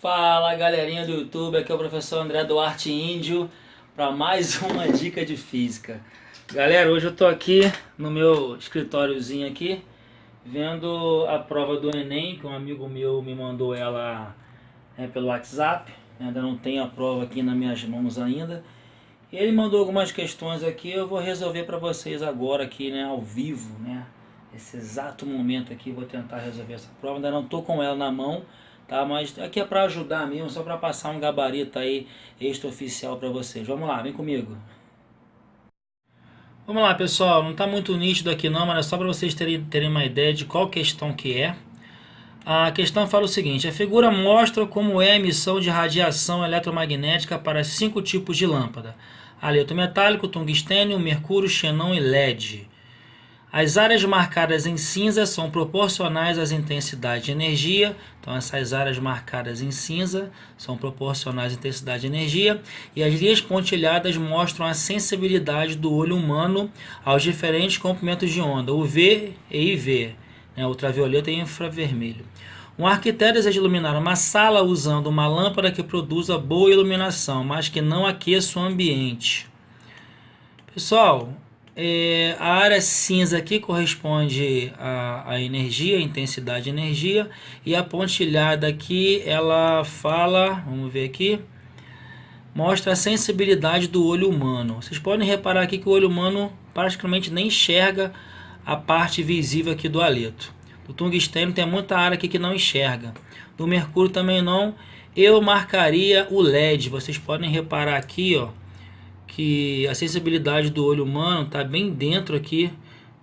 Fala galerinha do YouTube, aqui é o professor André Duarte Índio para mais uma dica de física. Galera, hoje eu tô aqui no meu escritóriozinho aqui vendo a prova do Enem, que um amigo meu me mandou ela pelo WhatsApp. Ainda não tenho a prova aqui nas minhas mãos ainda. Ele mandou algumas questões aqui, eu vou resolver para vocês agora aqui, né, ao vivo, né? Esse exato momento aqui, vou tentar resolver essa prova. Ainda não tô com ela na mão, tá? Mas aqui é para ajudar mesmo, só para passar um gabarito aí extraoficial para vocês. Vamos lá, vem comigo. Vamos lá, pessoal. Não está muito nítido aqui não, mas é só para vocês terem uma ideia de qual questão que é. A questão fala o seguinte: a figura mostra como é a emissão de radiação eletromagnética para 5 tipos de lâmpada: haleto metálico, tungstênio, mercúrio, xenão e LED. As áreas marcadas em cinza são proporcionais às intensidades de energia. Então, essas áreas marcadas em cinza são proporcionais à intensidade de energia. E as linhas pontilhadas mostram a sensibilidade do olho humano aos diferentes comprimentos de onda, UV e IV, né, ultravioleta e infravermelho. Um arquiteto deseja iluminar uma sala usando uma lâmpada que produza boa iluminação, mas que não aqueça o ambiente. Pessoal, a área cinza aqui corresponde à energia, à intensidade de energia, e a pontilhada aqui, ela fala, vamos ver aqui, mostra a sensibilidade do olho humano. Vocês podem reparar aqui que o olho humano praticamente nem enxerga a parte visível aqui do haleto. Do tungstênio tem muita área aqui que não enxerga. Do mercúrio também não. Eu marcaria o LED. Vocês podem reparar aqui, ó, que a sensibilidade do olho humano está bem dentro aqui,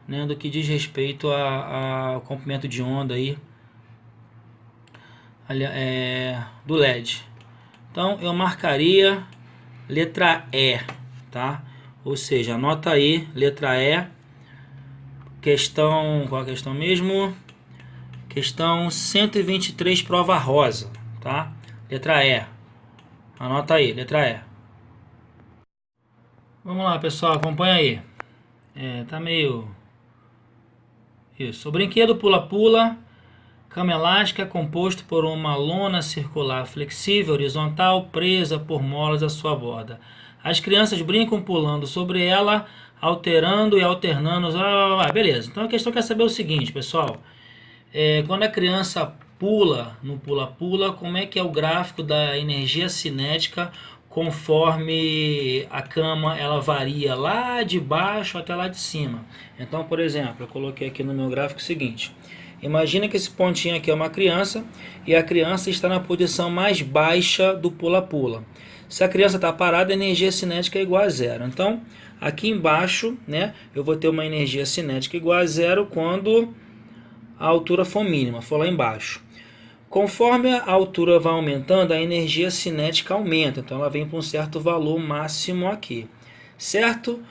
né, do que diz respeito ao comprimento de onda aí, do LED. Então eu marcaria letra E, tá? Ou seja, anota aí, letra E. Questão, qual a questão mesmo? Questão 123, prova rosa, tá? Letra E. Anota aí, letra E. Vamos lá, pessoal, acompanha aí. Tá meio... Isso. O brinquedo pula-pula, cama elástica, composto por uma lona circular flexível, horizontal, presa por molas à sua borda. As crianças brincam pulando sobre ela, alterando e alternando. Beleza. Então a questão quer saber o seguinte, pessoal. Quando a criança pula no pula-pula, como é que é o gráfico da energia cinética conforme a cama ela varia lá de baixo até lá de cima? Então, por exemplo, eu coloquei aqui no meu gráfico o seguinte: imagina que esse pontinho aqui é uma criança e a criança está na posição mais baixa do pula-pula. Se a criança está parada, a energia cinética é igual a zero. Então, aqui embaixo, né, eu vou ter uma energia cinética igual a zero quando a altura for mínima, for lá embaixo. Conforme a altura vai aumentando, a energia cinética aumenta, então ela vem para um certo valor máximo aqui, certo?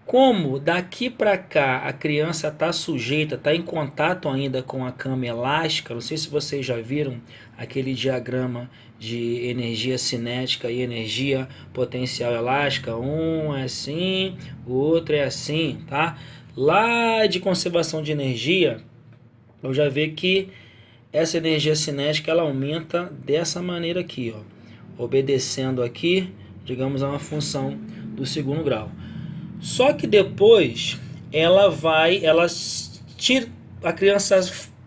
Como daqui para cá a criança está sujeita, está em contato ainda com a cama elástica, não sei se vocês já viram aquele diagrama de energia cinética e energia potencial elástica, um é assim, o outro é assim, tá? Lá de conservação de energia, eu já vi que essa energia cinética ela aumenta dessa maneira aqui, ó, obedecendo aqui, digamos, a uma função do segundo grau. Só que depois a criança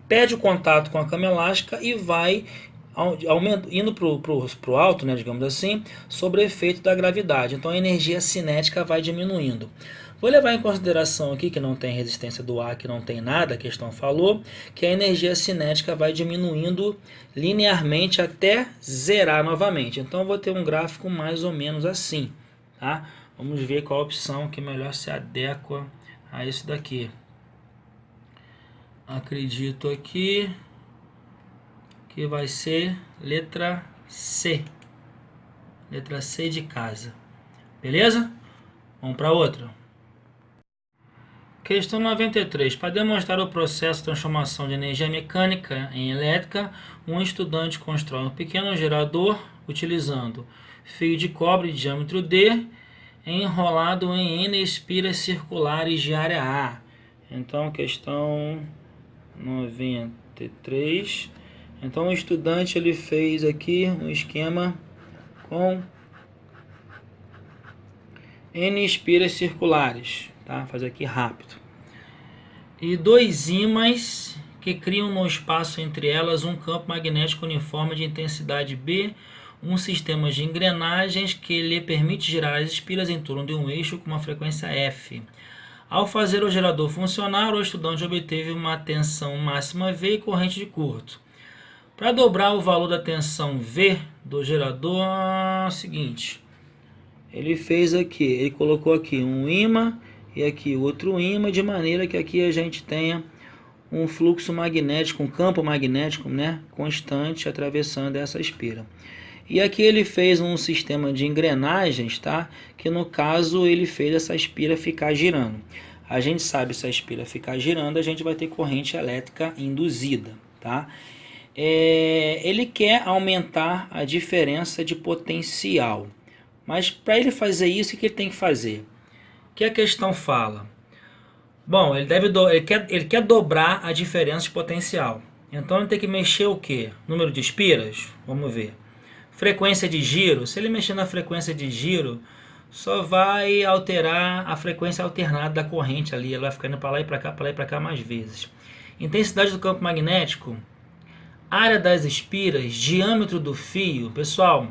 perde o contato com a cama elástica e vai indo para o alto, né, digamos assim, sob o efeito da gravidade. Então a energia cinética vai diminuindo. Vou levar em consideração aqui que não tem resistência do ar, que não tem nada, a questão falou, que a energia cinética vai diminuindo linearmente até zerar novamente. Então eu vou ter um gráfico mais ou menos assim, tá? Vamos ver qual a opção que melhor se adequa a isso daqui. Acredito aqui que vai ser letra C. Letra C de casa. Beleza? Vamos para outra. Questão 93. Para demonstrar o processo de transformação de energia mecânica em elétrica, um estudante constrói um pequeno gerador utilizando fio de cobre de diâmetro D enrolado em N espiras circulares de área A. Então, questão 93 Então o estudante ele fez aqui um esquema com N espiras circulares, tá? Vou fazer aqui rápido. E dois ímãs que criam no espaço entre elas um campo magnético uniforme de intensidade B, um sistema de engrenagens que lhe permite girar as espiras em torno de um eixo com uma frequência F. Ao fazer o gerador funcionar, o estudante obteve uma tensão máxima V e corrente de curto. Para dobrar o valor da tensão V do gerador, é o seguinte, ele fez aqui, ele colocou aqui um ímã e aqui outro ímã, de maneira que aqui a gente tenha um fluxo magnético, um campo magnético, né, constante atravessando essa espira. E aqui ele fez um sistema de engrenagens, tá? Que no caso ele fez essa espira ficar girando. A gente sabe, se a espira ficar girando, a gente vai ter corrente elétrica induzida, tá? Ele quer aumentar a diferença de potencial. Mas para ele fazer isso, o que ele tem que fazer? O que a questão fala? Bom, ele quer dobrar a diferença de potencial. Então ele tem que mexer o quê? Número de espiras? Vamos ver. Frequência de giro. Se ele mexer na frequência de giro, só vai alterar a frequência alternada da corrente ali. Ela vai ficando para lá e para cá mais vezes. Intensidade do campo magnético. Área das espiras. Diâmetro do fio. Pessoal,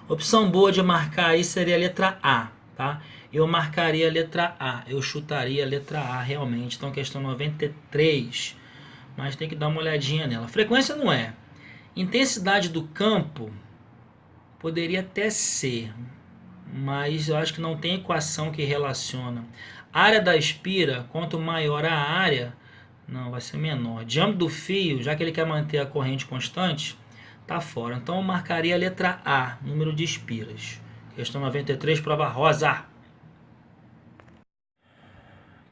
opção boa de marcar aí seria a letra A, tá? Eu marcaria a letra A, eu chutaria a letra A realmente. Então, questão 93, mas tem que dar uma olhadinha nela. Frequência não é. Intensidade do campo poderia até ser, mas eu acho que não tem equação que relaciona. Área da espira, quanto maior a área, não, vai ser menor. Diâmetro do fio, já que ele quer manter a corrente constante, tá fora. Então eu marcaria a letra A, número de espiras. Questão 93, prova rosa.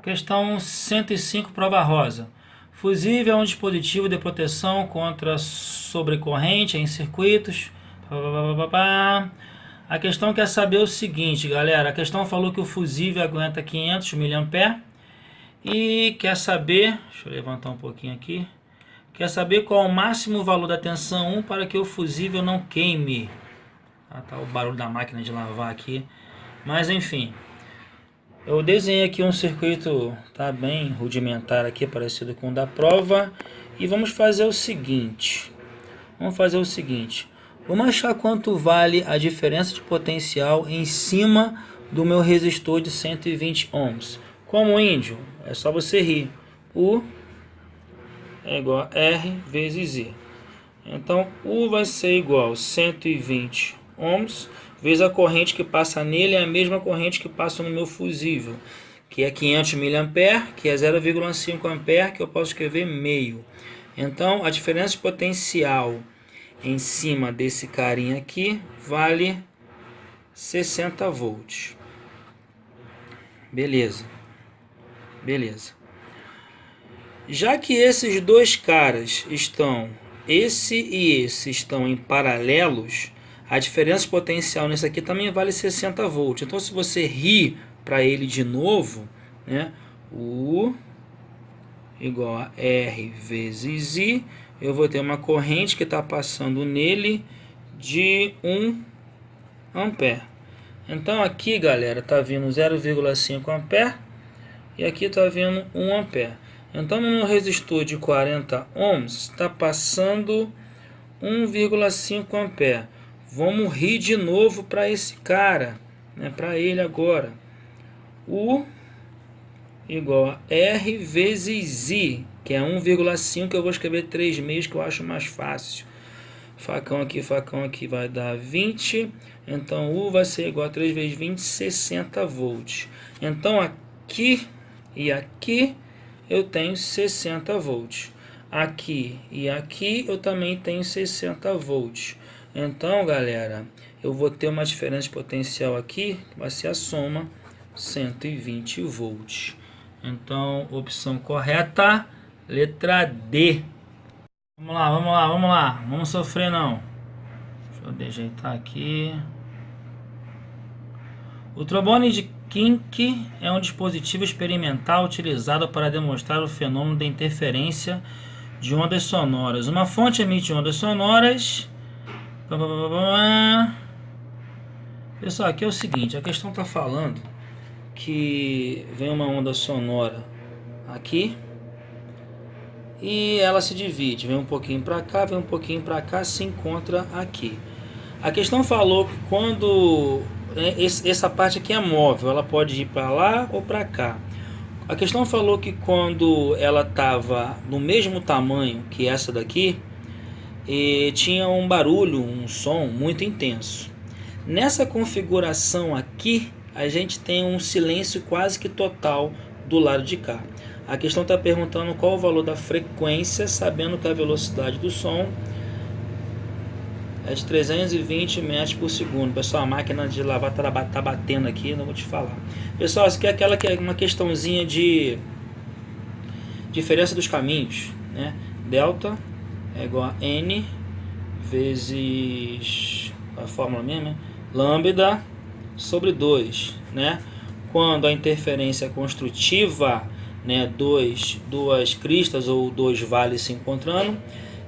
Questão 105, prova rosa. Fusível é um dispositivo de proteção contra sobrecorrente em circuitos. A questão quer saber o seguinte, galera. A questão falou que o fusível aguenta 500 mA e quer saber, deixa eu levantar um pouquinho aqui, quer saber qual o máximo valor da tensão 1 para que o fusível não queime. Tá o barulho da máquina de lavar aqui, mas enfim. Eu desenhei aqui um circuito, tá bem rudimentar aqui, parecido com o da prova. E vamos fazer o seguinte. Vamos achar quanto vale a diferença de potencial em cima do meu resistor de 120 ohms. Como índio, é só você rir. U é igual a R vezes I. Então, U vai ser igual a 120 ohms vezes a corrente que passa nele é a mesma corrente que passa no meu fusível, que é 500 mA, que é 0,5 A, que eu posso escrever meio. Então, a diferença de potencial em cima desse carinha aqui vale 60 volts. Beleza. Já que esses dois caras estão, esse e esse estão em paralelos, a diferença de potencial nesse aqui também vale 60 volts. Então, se você rir para ele de novo, né, U igual a R vezes I, eu vou ter uma corrente que está passando nele de 1 ampere. Então, aqui, galera, está vindo 0,5 ampere e aqui está vindo 1 ampere. Então, no meu resistor de 40 ohms, está passando 1,5 ampere. Vamos rir de novo para esse cara, né? Para ele agora. U igual a R vezes I, que é 1,5, eu vou escrever 3 meios, que eu acho mais fácil. Facão aqui vai dar 20. Então, U vai ser igual a 3 vezes 20, 60 volts. Então, aqui e aqui eu tenho 60 volts. Aqui e aqui eu também tenho 60 volts. Então, galera, eu vou ter uma diferença de potencial aqui, que vai ser a soma 120 volts. Então, opção correta, letra D. Vamos lá. Vamos sofrer não. Deixa eu ajeitar aqui. O trombone de Kink é um dispositivo experimental utilizado para demonstrar o fenômeno da interferência de ondas sonoras. Uma fonte emite ondas sonoras. Pessoal, aqui é o seguinte, a questão está falando que vem uma onda sonora aqui e ela se divide, vem um pouquinho para cá, vem um pouquinho para cá, se encontra aqui. A questão falou que quando essa parte aqui é móvel, ela pode ir para lá ou para cá. A questão falou que quando ela estava no mesmo tamanho que essa daqui, tinha um barulho, um som muito intenso. Nessa configuração aqui, a gente tem um silêncio quase que total do lado de cá. A questão está perguntando qual o valor da frequência, sabendo que a velocidade do som é de 320 metros por segundo. Pessoal, a máquina de lavar tá batendo aqui, não vou te falar. Pessoal, isso aqui é aquela que é uma questãozinha de diferença dos caminhos, né? Delta é igual a N vezes a fórmula mesmo, né? Lambda sobre 2, né? Quando a interferência é construtiva, né, duas cristas ou dois vales se encontrando,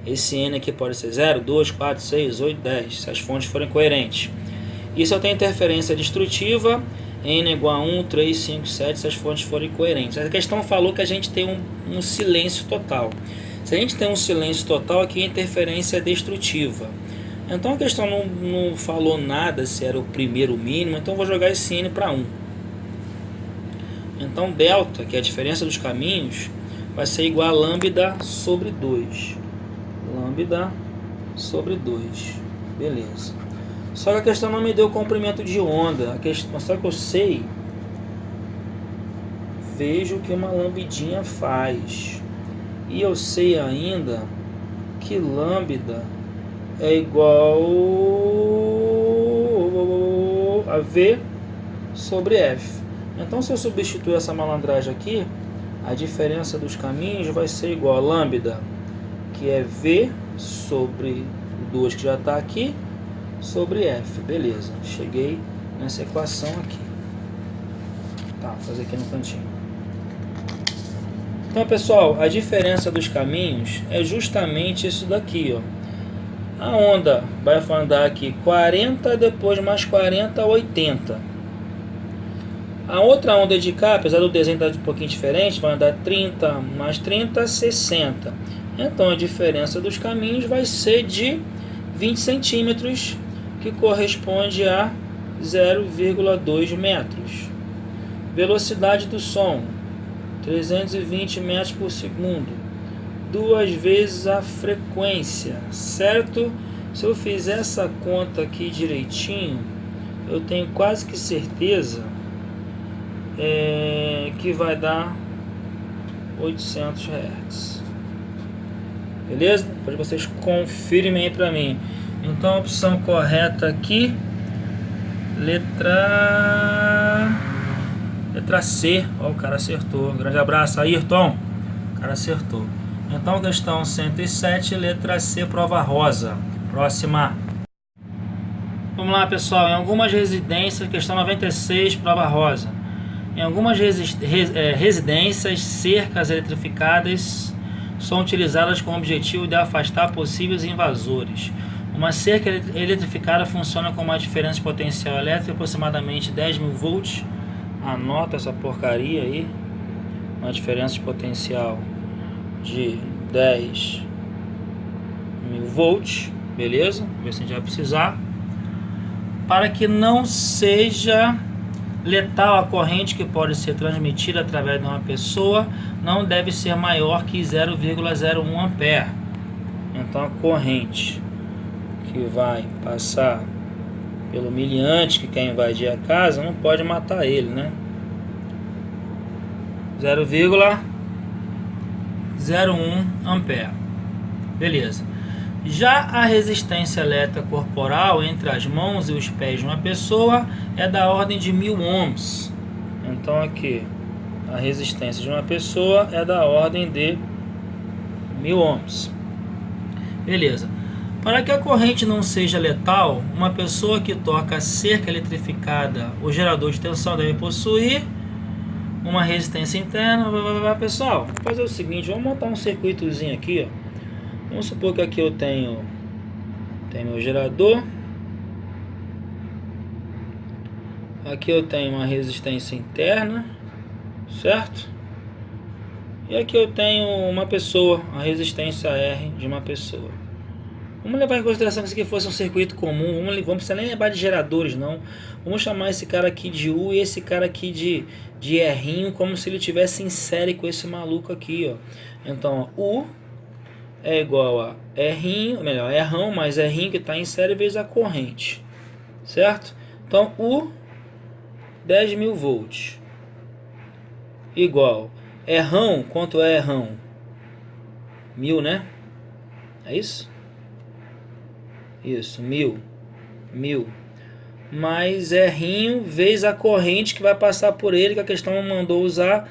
esse N aqui pode ser 0, 2, 4, 6, 8, 10, se as fontes forem coerentes. E se eu tenho interferência destrutiva, N é igual a 1, 3, 5, 7, se as fontes forem coerentes. A questão falou que a gente tem um silêncio total. Se a gente tem um silêncio total, aqui a interferência é destrutiva. Então a questão não falou nada se era o primeiro mínimo, então eu vou jogar esse N para 1. Então delta, que é a diferença dos caminhos, vai ser igual a lambda sobre 2. Lambda sobre 2. Beleza. Só que a questão não me deu comprimento de onda. Só que eu sei, vejo o que uma lambidinha faz. E eu sei ainda que lambda é igual a V sobre F. Então, se eu substituir essa malandragem aqui, a diferença dos caminhos vai ser igual a lambda, que é V sobre 2, que já está aqui, sobre F. Beleza, cheguei nessa equação aqui. Tá, vou fazer aqui no cantinho. Então, pessoal, a diferença dos caminhos é justamente isso daqui, ó. A onda vai andar aqui 40, depois mais 40, 80. A outra onda de cá, apesar do desenho estar um pouquinho diferente, vai andar 30, mais 30, 60. Então a diferença dos caminhos vai ser de 20 centímetros, que corresponde a 0,2 metros. Velocidade do som, 320 metros por segundo. 2 vezes a frequência, certo? Se eu fizer essa conta aqui direitinho, eu tenho quase que certeza que vai dar 800 Hz. Beleza? Depois vocês confirmem aí pra mim. Então a opção correta aqui, letra C. Ó, o cara acertou. Grande abraço, Ayrton. O cara acertou. Então, questão 107, letra C, prova rosa. Próxima. Vamos lá, pessoal. Em algumas residências, questão 96, prova rosa. Em algumas residências, cercas eletrificadas são utilizadas com o objetivo de afastar possíveis invasores. Uma cerca eletrificada funciona com uma diferença de potencial elétrico de aproximadamente 10.000 volts. Anota essa porcaria aí. Uma diferença de potencial de 10.000 volts, beleza? Vamos ver se a gente vai precisar. Para que não seja letal, a corrente que pode ser transmitida através de uma pessoa não deve ser maior que 0,01 ampere. Então a corrente que vai passar pelo miliante que quer invadir a casa não pode matar ele, né? 0,01 ampere. Beleza. Já a resistência elétrica corporal entre as mãos e os pés de uma pessoa é da ordem de 1000 ohms. Então aqui a resistência de uma pessoa é da ordem de 1000 ohms. Beleza. Para que a corrente não seja letal, uma pessoa que toca a cerca eletrificada ou gerador de tensão deve possuir uma resistência interna. Pessoal, vou fazer o seguinte, vamos montar um circuitozinho aqui, ó. Vamos supor que aqui eu tenho meu gerador. Aqui eu tenho uma resistência interna, certo? E aqui eu tenho uma pessoa, a resistência R de uma pessoa. Vamos levar em consideração que isso aqui fosse um circuito comum. Vamos precisar nem lembrar de geradores, não. Vamos chamar esse cara aqui de U e esse cara aqui de R'inho, como se ele tivesse em série com esse maluco aqui, ó. Então, U é igual a R'inho, melhor, R'ão mais R'inho que está em série vezes a corrente, certo? Então, U 10.000 volts igual R'ão, quanto é R'ão? 1000, né? É isso? Isso, 1000 mais R'inho vezes a corrente que vai passar por ele, que a questão mandou usar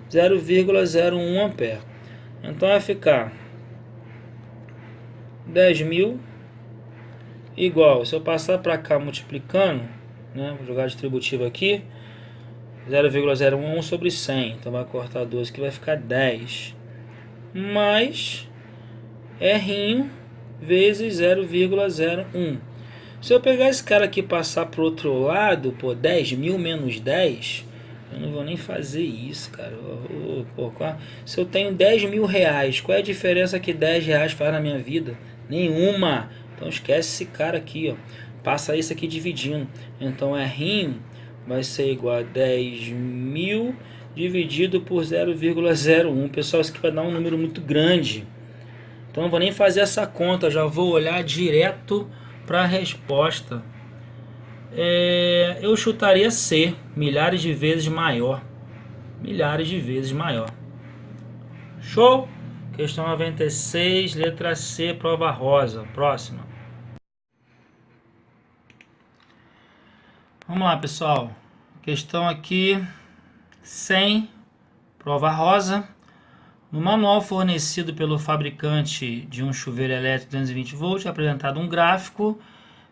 0,01 ampere. Então vai ficar 10.000 igual, se eu passar para cá multiplicando, né, vou jogar distributivo aqui, 0,01 sobre 100, então vai cortar 12, que vai ficar 10, mais R'inho vezes 0,01. Se eu pegar esse cara aqui e passar para o outro lado, pô, 10.000 menos 10, eu não vou nem fazer isso, cara. Se eu tenho 10.000 reais, qual é a diferença que 10 reais faz na minha vida? Nenhuma. Então esquece esse cara aqui, ó. Passa isso aqui dividindo. Então R'inho vai ser igual a 10.000 dividido por 0,01. Pessoal, isso aqui vai dar um número muito grande. Então não vou nem fazer essa conta, já vou olhar direto para a resposta. Eu chutaria C, milhares de vezes maior. Milhares de vezes maior. Show? Questão 96, letra C, prova rosa. Próxima. Vamos lá, pessoal. Questão aqui 100, prova rosa. No manual fornecido pelo fabricante de um chuveiro elétrico de 220 volts, é apresentado um gráfico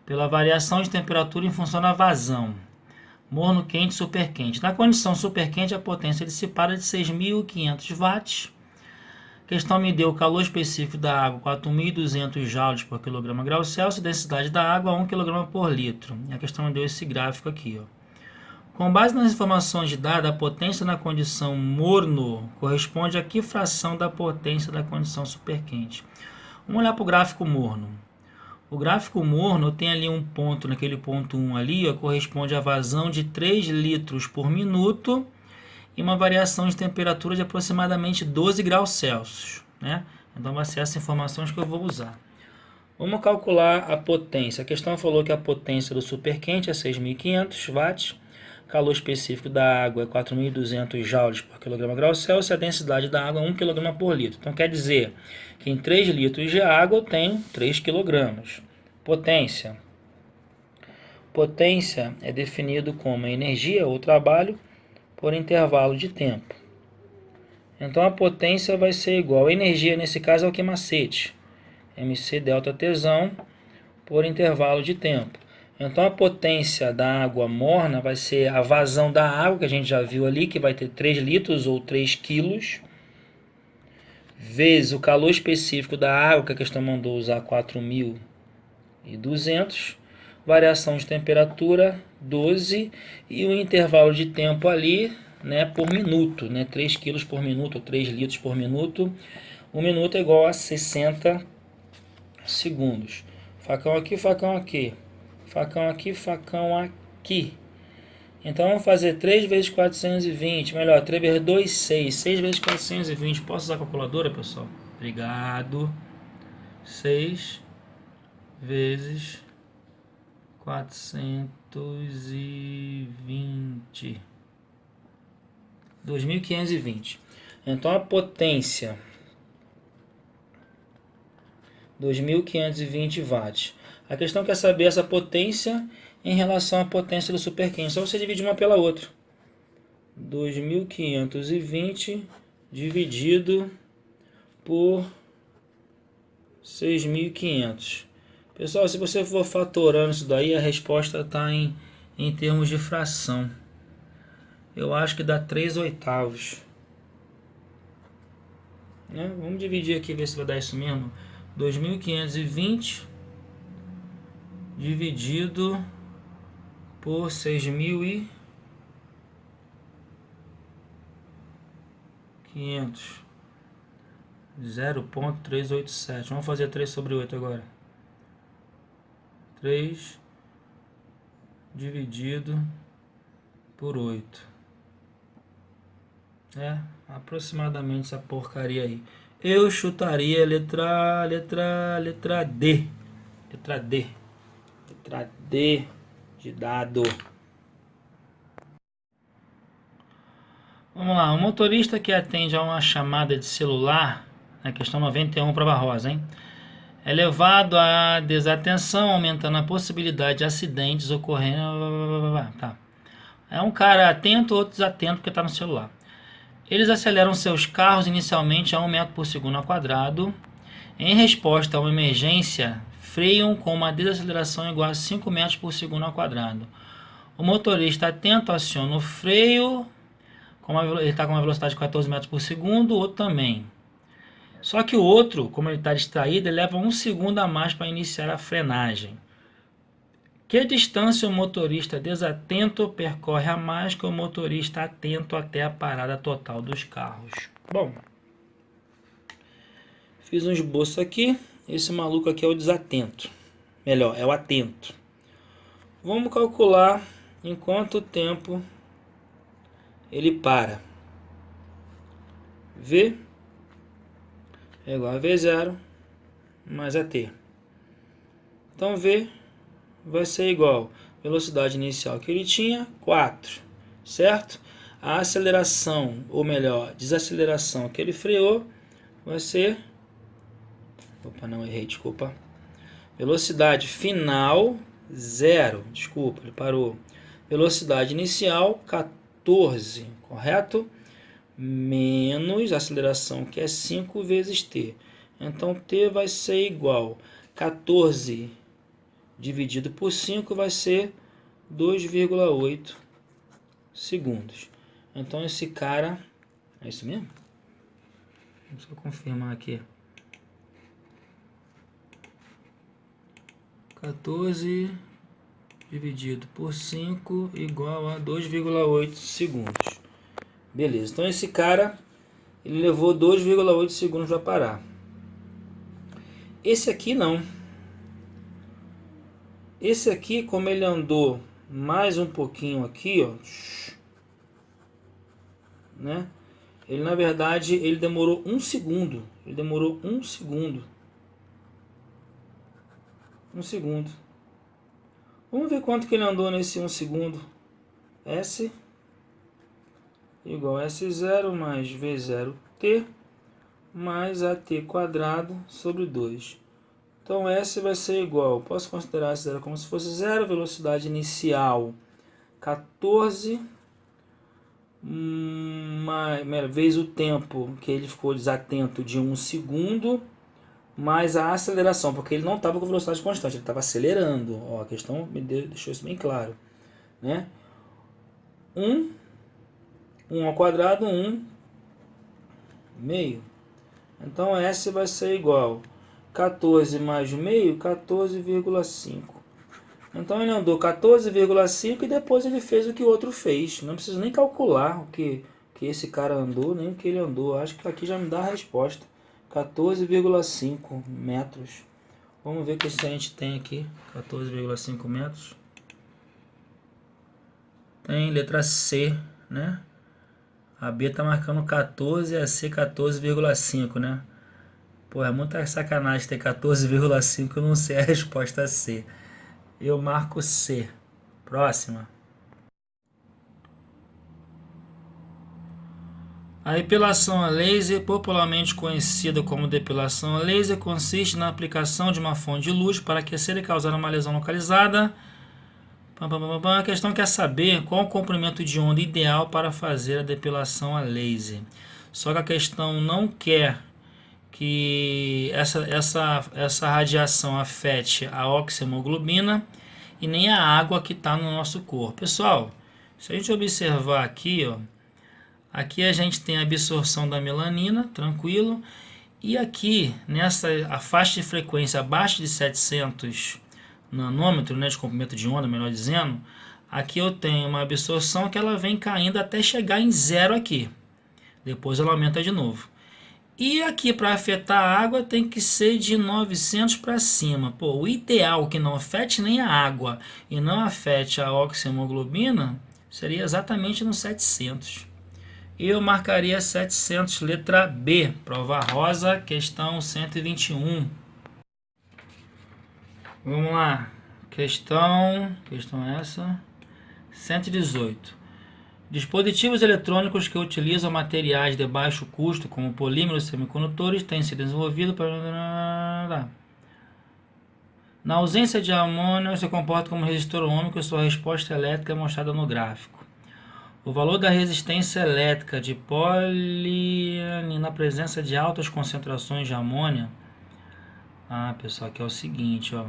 pela variação de temperatura em função da vazão. Morno quente, super quente. Na condição super quente, a potência dissipada é de 6.500 watts. A questão me deu o calor específico da água, 4.200 joules por quilograma grau Celsius, densidade da água, 1 kg por litro. E a questão me deu esse gráfico aqui, ó. Com base nas informações dadas, a potência na condição morno corresponde a que fração da potência da condição superquente? Vamos olhar para o gráfico morno. O gráfico morno tem ali um ponto, naquele ponto 1 ali, ó, corresponde a vazão de 3 litros por minuto e uma variação de temperatura de aproximadamente 12 graus Celsius, né? Então vai ser essas informações que eu vou usar. Vamos calcular a potência. A questão falou que a potência do superquente é 6.500 watts. Calor específico da água é 4.200 joules por quilograma grau Celsius, a densidade da água é 1 kg por litro. Então quer dizer que em 3 litros de água eu tenho 3 kg. Potência. Potência é definido como energia ou trabalho por intervalo de tempo. Então a potência vai ser igual a energia, nesse caso é o que macete, mc delta tesão por intervalo de tempo. Então a potência da água morna vai ser a vazão da água, que a gente já viu ali, que vai ter 3 litros ou 3 quilos, vezes o calor específico da água, que a questão mandou usar 4.200, variação de temperatura 12 e o intervalo de tempo ali, né, por minuto, né, 3 quilos por minuto ou 3 litros por minuto. 1 minuto é igual a 60 segundos. Facão aqui, facão aqui. Facão aqui, facão aqui. Então vamos fazer 3 vezes 420, melhor, 3 vezes 2, 6. 6 vezes 420. Posso usar a calculadora, pessoal? Obrigado. 6 vezes 420. 2.520. Então a potência 2.520 watts. A questão quer saber essa potência em relação à potência do superquente. Só você dividir uma pela outra. 2.520 dividido por 6.500. Pessoal, se você for fatorando isso daí, a resposta está em termos de fração. Eu acho que dá 3/8. Né? Vamos dividir aqui, ver se vai dar isso mesmo. 2.520 dividido por 6.500. 0,387. Vamos fazer 3 sobre 8 agora. 3 dividido por 8. É, aproximadamente essa porcaria aí. Eu chutaria letra D. Letra D. Letra D de dado. Vamos lá, o motorista que atende a uma chamada de celular, na questão 91 prova rosa, hein? É levado à desatenção, aumentando a possibilidade de acidentes ocorrendo. Tá. É um cara atento, outro desatento porque está no celular. Eles aceleram seus carros inicialmente a 1 metro por segundo ao quadrado. Em resposta a uma emergência, freiam com uma desaceleração igual a 5 metros por segundo ao quadrado. O motorista atento aciona o freio. Ele está com uma velocidade de 14 metros por segundo, o outro também. Só que o outro, como ele está distraído, ele leva 1 segundo a mais para iniciar a frenagem. Que distância o motorista desatento percorre a mais que o motorista atento até a parada total dos carros? Bom, fiz um esboço aqui. Esse maluco aqui é o desatento. Melhor, é o atento. Vamos calcular em quanto tempo ele para. V é igual a V0 mais AT. Então V vai ser igual à velocidade inicial que ele tinha, 4, certo? A aceleração, ou melhor, desaceleração que ele freou, vai ser... Opa, não errei, desculpa. Velocidade final, 0, desculpa, ele parou. Velocidade inicial, 14, correto? Menos a aceleração, que é 5 vezes t. Então, t vai ser igual a 14 dividido por 5 vai ser 2,8 segundos. Então, esse cara... É isso mesmo? Deixa eu confirmar aqui. 14 dividido por 5 igual a 2,8 segundos. Beleza, então esse cara ele levou 2,8 segundos para parar. Esse aqui não. Esse aqui, como ele andou mais um pouquinho aqui, ó, né? Ele na verdade ele demorou 1 segundo. Ele demorou 1 segundo. 1 segundo. Vamos ver quanto que ele andou nesse 1 segundo. S igual a S0 mais V0t mais AT quadrado sobre 2. Então S vai ser igual, posso considerar S0 como se fosse 0, velocidade inicial 14, vezes o tempo que ele ficou desatento de 1 segundo, mais a aceleração, porque ele não estava com velocidade constante, ele estava acelerando. Ó, a questão me deixou isso bem claro, né? 1 ao quadrado, 1 meio. Então S vai ser igual 14 mais meio, 14,5. Então ele andou 14,5 e depois ele fez o que o outro fez. Não preciso nem calcular o que esse cara andou, nem o que ele andou. Acho que aqui já me dá a resposta. 14,5 metros. Vamos ver o que a gente tem aqui. 14,5 metros. Tem letra C, né? A B tá marcando 14 e a C 14,5, né? Pô, é muita sacanagem ter 14,5 e não ser a resposta C. Eu marco C. Próxima. A depilação a laser, popularmente conhecida como depilação a laser, consiste na aplicação de uma fonte de luz para aquecer e causar uma lesão localizada. A questão quer saber qual o comprimento de onda ideal para fazer a depilação a laser. Só que a questão não quer que essa radiação afete a oxihemoglobina e nem a água que está no nosso corpo. Pessoal, se a gente observar aqui, ó, aqui a gente tem a absorção da melanina, tranquilo, E aqui, a faixa de frequência abaixo de 700 nanômetros, né, de comprimento de onda, melhor dizendo, aqui eu tenho uma absorção que ela vem caindo até chegar em zero aqui. Depois ela aumenta de novo. E aqui para afetar a água tem que ser de 900 para cima. Pô, o ideal que não afete nem a água e não afete a oxihemoglobina seria exatamente no 700. Eu marcaria 700, letra B, prova rosa, questão 121. Vamos lá, questão essa, 118. Dispositivos eletrônicos que utilizam materiais de baixo custo, como polímeros semicondutores, têm sido desenvolvidos para... Na ausência de amônio, se comporta como resistor ohmico e sua resposta elétrica é mostrada no gráfico. O valor da resistência elétrica de poliane na presença de altas concentrações de amônia. Ah, pessoal, aqui é o seguinte, ó.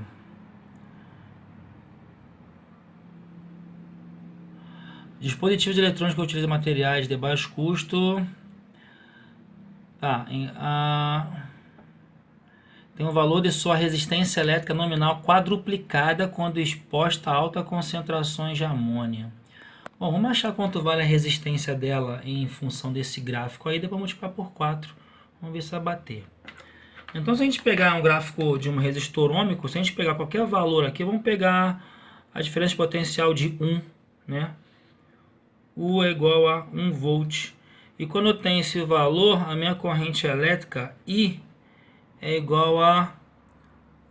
Dispositivos eletrônicos que utilizam materiais de baixo custo. Tem o valor de sua resistência elétrica nominal quadruplicada quando exposta a altas concentrações de amônia. Bom, vamos achar quanto vale a resistência dela em função desse gráfico aí, depois multiplicar por 4. Vamos ver se vai bater. Então, se a gente pegar um gráfico de um resistor ohmico, se a gente pegar qualquer valor aqui, vamos pegar a diferença de potencial de 1, né? U é igual a 1 volt. E quando eu tenho esse valor, a minha corrente elétrica I é igual a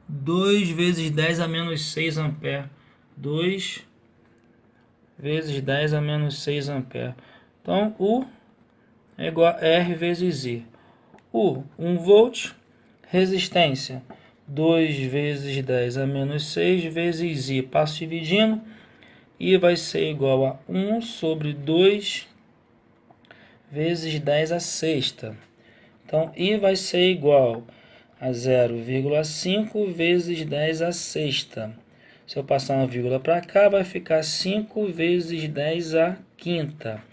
2 vezes 10 a menos 6 ampere. 2 vezes 10 a menos 6 ampere. Então, U é igual a R vezes I. U, 1 volt, resistência, 2 vezes 10 a menos 6 vezes I. Passo dividindo, I vai ser igual a 1 sobre 2 vezes 10 a sexta. Então, I vai ser igual a 0,5 vezes 10 a sexta. Se eu passar uma vírgula para cá, vai ficar 5 vezes 10 a quinta.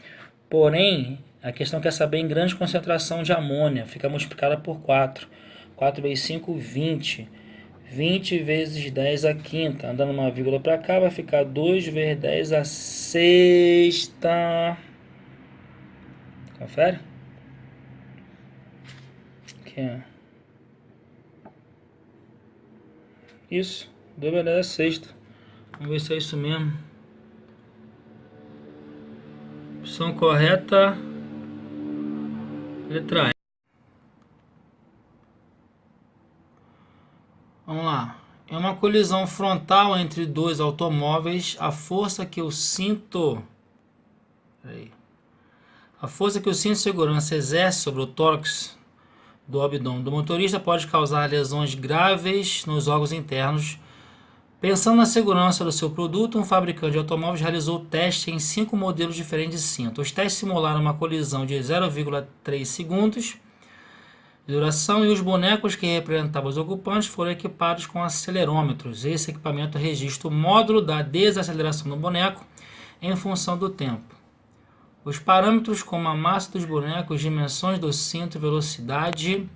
Porém, a questão quer saber em grande concentração de amônia. Fica multiplicada por 4. 4 vezes 5, 20. 20 vezes 10 a quinta. Andando uma vírgula para cá, vai ficar 2 vezes 10 a sexta. Confere? Aqui, ó. Isso. 2 vezes 10 a sexta. Vamos ver se é isso mesmo. Opção correta, letra E. Vamos lá. É uma colisão frontal entre dois automóveis. A força que o cinto de segurança exerce sobre o tórax do abdômen do motorista pode causar lesões graves nos órgãos internos. Pensando na segurança do seu produto, um fabricante de automóveis realizou testes em 5 modelos diferentes de cinto. Os testes simularam uma colisão de 0,3 segundos de duração e os bonecos que representavam os ocupantes foram equipados com acelerômetros. Esse equipamento registra o módulo da desaceleração do boneco em função do tempo. Os parâmetros como a massa dos bonecos, dimensões do cinto e velocidade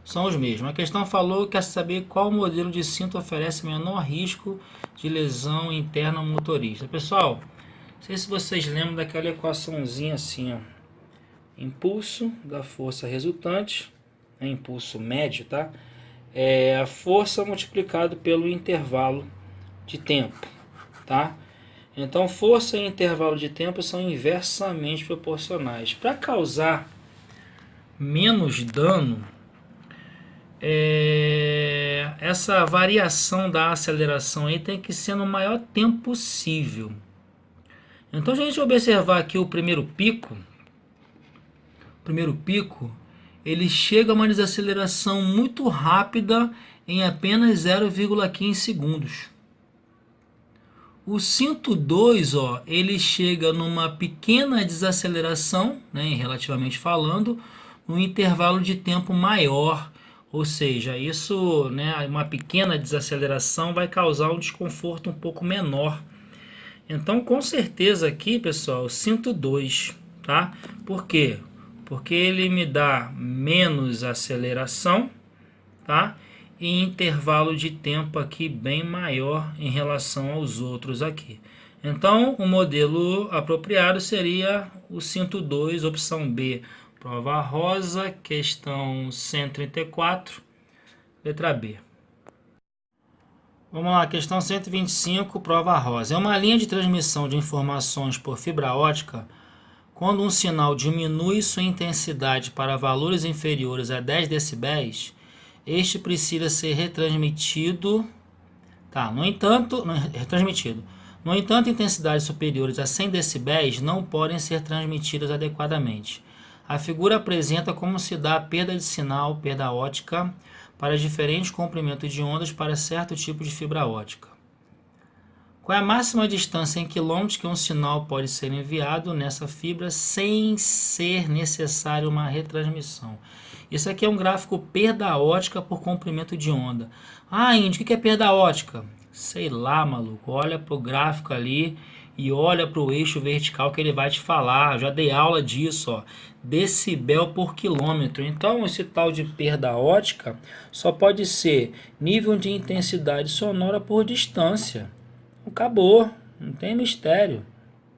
são os mesmos. A questão falou que quer saber qual modelo de cinto oferece menor risco de lesão interna ao motorista. Pessoal, não sei se vocês lembram daquela equaçãozinha assim, ó. Impulso da força resultante, impulso médio, tá? É a força multiplicado pelo intervalo de tempo, tá? Então, força e intervalo de tempo são inversamente proporcionais. Para causar menos dano, essa variação da aceleração aí tem que ser no maior tempo possível. Então, se a gente observar aqui o primeiro pico, ele chega a uma desaceleração muito rápida em apenas 0,15 segundos. O cinto 2, ele chega numa pequena desaceleração, né, relativamente falando, num intervalo de tempo maior. Ou seja, isso, né, uma pequena desaceleração vai causar um desconforto um pouco menor. Então, com certeza aqui, pessoal, cinto 2, tá? Por quê? Porque ele me dá menos aceleração, tá? E intervalo de tempo aqui bem maior em relação aos outros aqui. Então, o modelo apropriado seria o cinto 2, opção B, prova rosa, questão 134, letra B. Vamos lá, questão 125, prova rosa. É uma linha de transmissão de informações por fibra ótica. Quando um sinal diminui sua intensidade para valores inferiores a 10 decibéis, este precisa ser retransmitido. No entanto, intensidades superiores a 100 decibéis não podem ser transmitidas adequadamente. A figura apresenta como se dá a perda de sinal, perda ótica, para diferentes comprimentos de ondas para certo tipo de fibra ótica. Qual é a máxima distância em quilômetros que um sinal pode ser enviado nessa fibra sem ser necessário uma retransmissão? Isso aqui é um gráfico perda ótica por comprimento de onda. Ah, Índio, o que é perda ótica? Sei lá, maluco. Olha para o gráfico ali e olha para o eixo vertical que ele vai te falar. Eu já dei aula disso, ó. Decibel por quilômetro. Então, esse tal de perda ótica só pode ser nível de intensidade sonora por distância. Acabou, não tem mistério,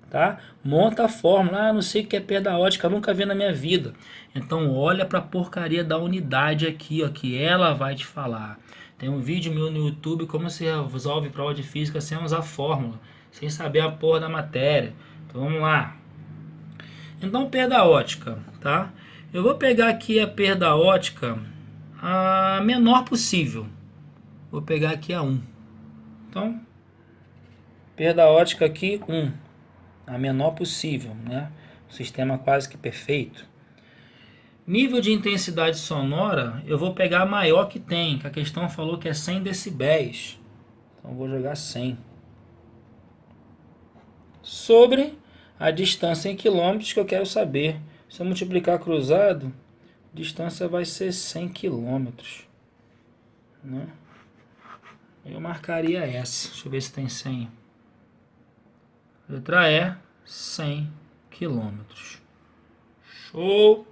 tá? Monta a fórmula, não sei o que é perda ótica, nunca vi na minha vida. Então olha para a porcaria da unidade aqui, ó, que ela vai te falar. Tem um vídeo meu no YouTube como se resolve prova de física sem usar fórmula, sem saber a porra da matéria. Então vamos lá. Então perda ótica, tá? Eu vou pegar aqui a perda ótica a menor possível. Vou pegar aqui a 1. Então perda ótica aqui, 1. A menor possível, né? Sistema quase que perfeito. Nível de intensidade sonora, eu vou pegar a maior que tem, que a questão falou que é 100 decibéis. Então eu vou jogar 100. Sobre a distância em quilômetros que eu quero saber. Se eu multiplicar cruzado, a distância vai ser 100 quilômetros, né? Eu marcaria essa. Deixa eu ver se tem 100. Letra E, 100 quilômetros. Show!